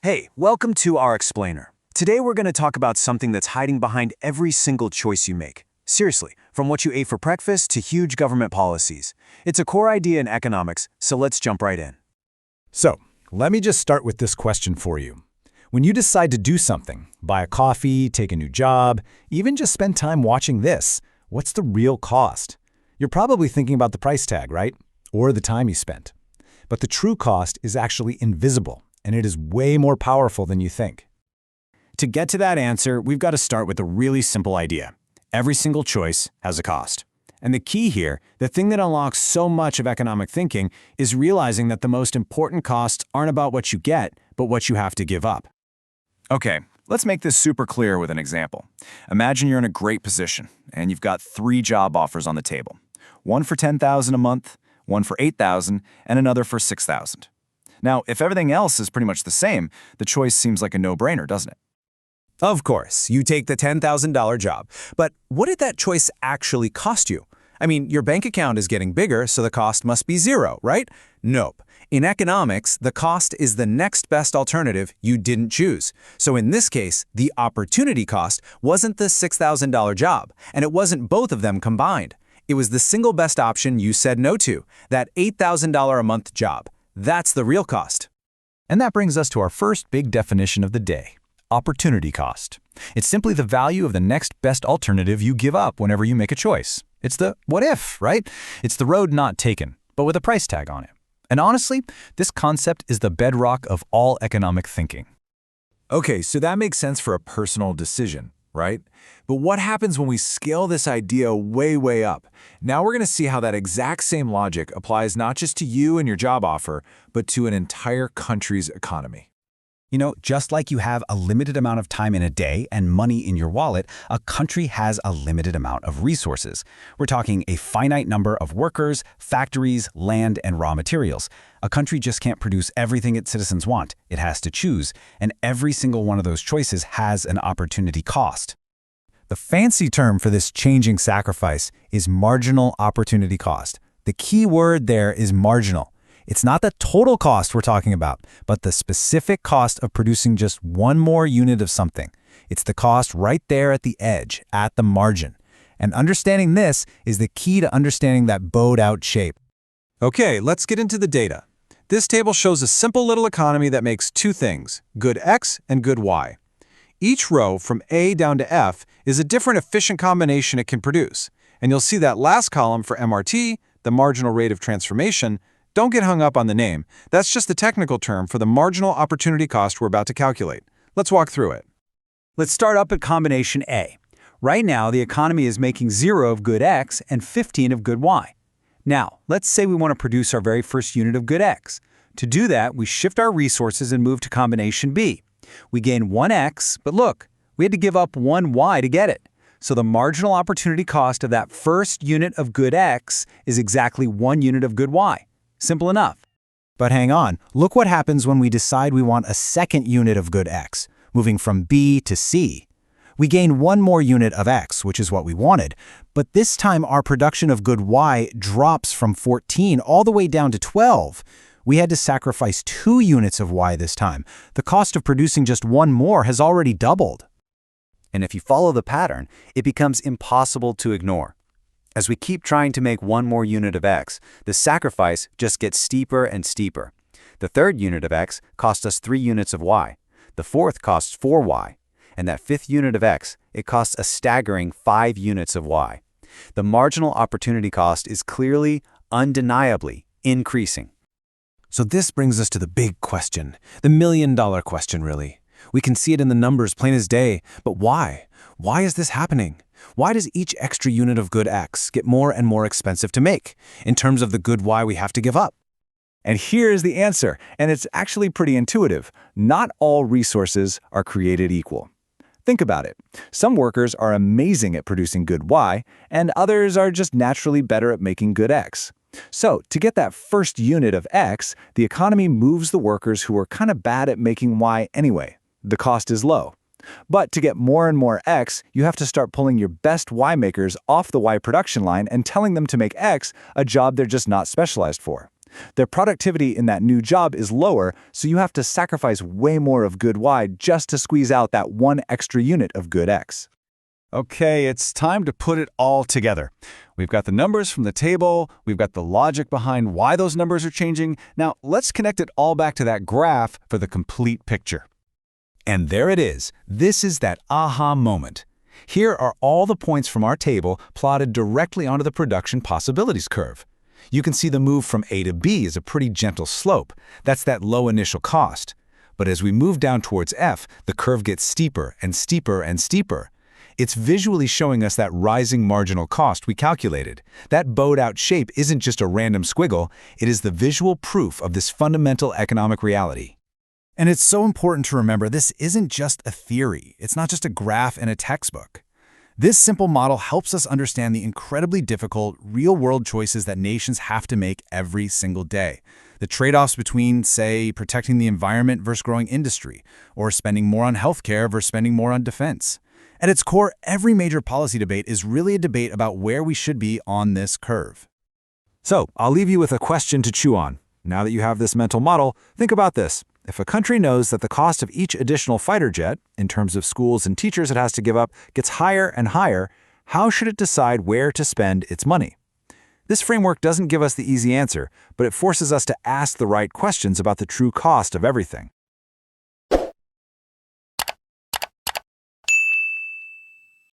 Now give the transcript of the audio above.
Hey, welcome to our explainer. Today we're going to talk about something that's hiding behind every single choice you make. Seriously, from what you ate for breakfast to huge government policies. It's a core idea in economics, so let's jump right in. So, let me just start with this question for you. When you decide to do something, buy a coffee, take a new job, even just spend time watching this, what's the real cost? You're probably thinking about the price tag, right? Or the time you spent. But the true cost is actually invisible, and it is way more powerful than you think. To get to that answer, we've got to start with a really simple idea. Every single choice has a cost. And the key here, the thing that unlocks so much of economic thinking, is realizing that the most important costs aren't about what you get, but what you have to give up. Okay, let's make this super clear with an example. Imagine you're in a great position, and you've got 3 job offers on the table. One for $10,000 a month, one for $8,000, and another for $6,000. Now, if everything else is pretty much the same, the choice seems like a no-brainer, doesn't it? Of course, you take the $10,000 job. But what did that choice actually cost you? I mean, your bank account is getting bigger, so the cost must be 0, right? Nope. In economics, the cost is the next best alternative you didn't choose. So in this case, the opportunity cost wasn't the $6,000 job, and it wasn't both of them combined. It was the single best option you said no to, that $8,000 a month job. That's the real cost. And that brings us to our first big definition of the day, opportunity cost. It's simply the value of the next best alternative you give up whenever you make a choice. It's the what if, right? It's the road not taken, but with a price tag on it. And honestly, this concept is the bedrock of all economic thinking. Okay, so that makes sense for a personal decision, right? But what happens when we scale this idea way up? Now we're going to see how that exact same logic applies not just to you and your job offer, but to an entire country's economy. You know, just like you have a limited amount of time in a day and money in your wallet, a country has a limited amount of resources. We're talking a finite number of workers, factories, land, and raw materials. A country just can't produce everything its citizens want. It has to choose, and every single one of those choices has an opportunity cost. The fancy term for this changing sacrifice is marginal opportunity cost. The key word there is marginal. It's not the total cost we're talking about, but the specific cost of producing just one more unit of something. It's the cost right there at the edge, at the margin. And understanding this is the key to understanding that bowed-out shape. Okay, let's get into the data. This table shows a simple little economy that makes 2 things, good X and good Y. Each row from A down to F is a different efficient combination it can produce. And you'll see that last column for MRT, the marginal rate of transformation. Don't get hung up on the name. That's just the technical term for the marginal opportunity cost we're about to calculate. Let's walk through it. Let's start up at combination A. Right now, the economy is making 0 of good X and 15 of good Y. Now, let's say we want to produce our very first unit of good X. To do that, we shift our resources and move to combination B. We gain 1X, but look, we had to give up 1Y to get it. So the marginal opportunity cost of that first unit of good X is exactly 1 unit of good Y. Simple enough. But hang on, look what happens when we decide we want a second unit of good X, moving from B to C. We gain 1 more unit of X, which is what we wanted, but this time our production of good Y drops from 14 all the way down to 12. We had to sacrifice 2 units of Y this time. The cost of producing just 1 more has already doubled. And if you follow the pattern, it becomes impossible to ignore. As we keep trying to make 1 more unit of X, the sacrifice just gets steeper and steeper. The third unit of X costs us 3 units of Y. The fourth costs 4Y. And that 5th unit of X, it costs a staggering 5 units of Y. The marginal opportunity cost is clearly, undeniably, increasing. So this brings us to the big question, the million-dollar question, really. We can see it in the numbers plain as day, but why? Why is this happening? Why does each extra unit of good X get more and more expensive to make, in terms of the good Y we have to give up? And here's the answer, and it's actually pretty intuitive. Not all resources are created equal. Think about it. Some workers are amazing at producing good Y, and others are just naturally better at making good X. So, to get that first unit of X, the economy moves the workers who are kind of bad at making Y anyway. The cost is low. But to get more and more X, you have to start pulling your best Y makers off the Y production line and telling them to make X, a job they're just not specialized for. Their productivity in that new job is lower, so you have to sacrifice way more of good Y just to squeeze out that one extra unit of good X. Okay, it's time to put it all together. We've got the numbers from the table, we've got the logic behind why those numbers are changing. Now, let's connect it all back to that graph for the complete picture. And there it is. This is that aha moment. Here are all the points from our table plotted directly onto the production possibilities curve. You can see the move from A to B is a pretty gentle slope. That's that low initial cost. But as we move down towards F, the curve gets steeper and steeper and steeper. It's visually showing us that rising marginal cost we calculated. That bowed-out shape isn't just a random squiggle, it is the visual proof of this fundamental economic reality. And it's so important to remember this isn't just a theory. It's not just a graph in a textbook. This simple model helps us understand the incredibly difficult, real-world choices that nations have to make every single day. The trade-offs between, say, protecting the environment versus growing industry, or spending more on healthcare versus spending more on defense. At its core, every major policy debate is really a debate about where we should be on this curve. So, I'll leave you with a question to chew on. Now that you have this mental model, think about this. If a country knows that the cost of each additional fighter jet, in terms of schools and teachers it has to give up, gets higher and higher, how should it decide where to spend its money? This framework doesn't give us the easy answer, but it forces us to ask the right questions about the true cost of everything.